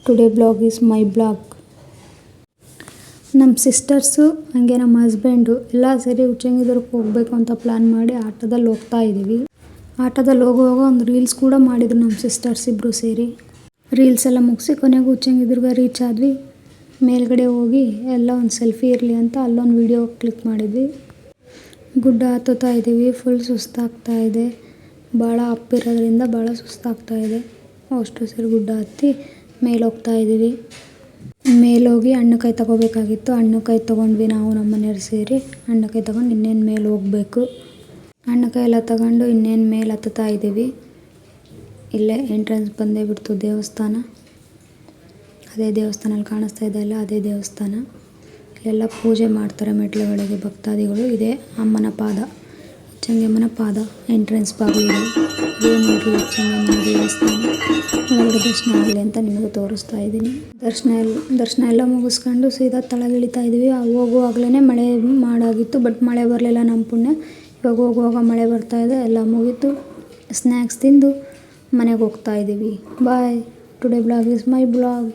Today blog is my blog. ನಮ್ಮ sisters ಹಾಗೆ ನಮ್ಮ ಹಸ್ಬೆಂಡು ಎಲ್ಲ ಸೇರಿ ಉಚ್ಚಂಗಿದುರ್ಗಕ್ಕೆ ಹೋಗಬೇಕು ಅಂತ ಪ್ಲ್ಯಾನ್ ಮಾಡಿ ಆಟೋದಲ್ಲಿ ಹೋಗ್ತಾ ಇದ್ದೀವಿ. ಆಟೋದಲ್ಲಿ ಹೋಗುವಾಗ ಒಂದು ರೀಲ್ಸ್ ಕೂಡ ಮಾಡಿದ್ರು ನಮ್ಮ ಸಿಸ್ಟರ್ಸ್ ಇಬ್ಬರು ಸೇರಿ. ರೀಲ್ಸ್ ಎಲ್ಲ ಮುಗಿಸಿ ಕೊನೆಗೂ ಉಚ್ಚಂಗಿದುರ್ಗ ರೀಚ್ ಆದ್ವಿ. ಮೇಲ್ಗಡೆ ಹೋಗಿ ಎಲ್ಲ ಒಂದು ಸೆಲ್ಫಿ ಇರಲಿ ಅಂತ ಅಲ್ಲೊಂದು ವೀಡಿಯೋ ಕ್ಲಿಕ್ ಮಾಡಿದ್ವಿ. ಗುಡ್ಡ ಹತ್ತುತ್ತಾ ಇದ್ದೀವಿ. ಫುಲ್ ಸುಸ್ತಾಗ್ತಾ ಇದೆ. ಭಾಳ ಅಪ್ ಇರೋದ್ರಿಂದ ಭಾಳ ಸುಸ್ತಾಗ್ತಾ ಇದೆ. ಅಷ್ಟು ಸೇರಿ ಗುಡ್ಡ ಹತ್ತಿ ಮೇಲೆ ಹೋಗ್ತಾ ಇದ್ದೀವಿ. ಮೇಲೋಗಿ ಹಣ್ಣುಕಾಯಿ ತೊಗೋಬೇಕಾಗಿತ್ತು. ಹಣ್ಣುಕಾಯಿ ತೊಗೊಂಡ್ವಿ ನಾವು ನಮ್ಮ ಮನೆಯವ್ರು ಸೇರಿ. ಹಣ್ಣುಕಾಯಿ ತೊಗೊಂಡು ಇನ್ನೇನು ಮೇಲೆ ಹೋಗಬೇಕು. ಹಣ್ಣುಕಾಯಿ ಎಲ್ಲ ತಗೊಂಡು ಇನ್ನೇನು ಮೇಲೆ ಹತ್ತುತ್ತಾ ಇದ್ದೀವಿ. ಇಲ್ಲೇ ಎಂಟ್ರೆನ್ಸ್ ಬಂದೇ ಬಿಡ್ತು ದೇವಸ್ಥಾನ. ಅದೇ ದೇವಸ್ಥಾನಲ್ಲಿ ಕಾಣಿಸ್ತಾ ಇದೆ ಅಲ್ಲ, ಅದೇ ದೇವಸ್ಥಾನ. ಇಲ್ಲೆಲ್ಲ ಪೂಜೆ ಮಾಡ್ತಾರೆ ಮೆಟ್ಲುಗಳಿಗೆ ಭಕ್ತಾದಿಗಳು. ಇದೇ ಅಮ್ಮನ ಪಾದ, ಉಚ್ಚಂಗಿಯಮ್ಮನ ಪಾದ ಎಂಟ್ರೆನ್ಸ್ ಬಾಗಿಲು. ಇದೇ ನೋಡಿರಿ ಉಚ್ಚಂಗಿಯಮ್ಮನ ದೇವಸ್ಥಾನ. ಒಳಗಡೆ ದರ್ಶನ ಆಗಲಿ ಅಂತ ನಿಮಗೆ ತೋರಿಸ್ತಾ ಇದ್ದೀನಿ. ದರ್ಶನ ಎಲ್ಲ ಮುಗಿಸ್ಕೊಂಡು ಸೀದಾ ತಳಗಿಳಿತಾ ಇದ್ದೀವಿ. ಹೋಗುವಾಗಲೇ ಮಳೆ ಮಾಡಾಗಿತ್ತು, ಬಟ್ ಮಳೆ ಬರಲಿಲ್ಲ ನಮ್ಮ ಪುಣ್ಯ. ಇವಾಗ ಹೋಗುವಾಗ ಮಳೆ ಬರ್ತಾ ಇದೆ. ಎಲ್ಲ ಮುಗೀತು. ಸ್ನ್ಯಾಕ್ಸ್ ತಿಂದು ಮನೆಗೆ ಹೋಗ್ತಾ ಇದ್ದೀವಿ. Bye. Today blog is my blog.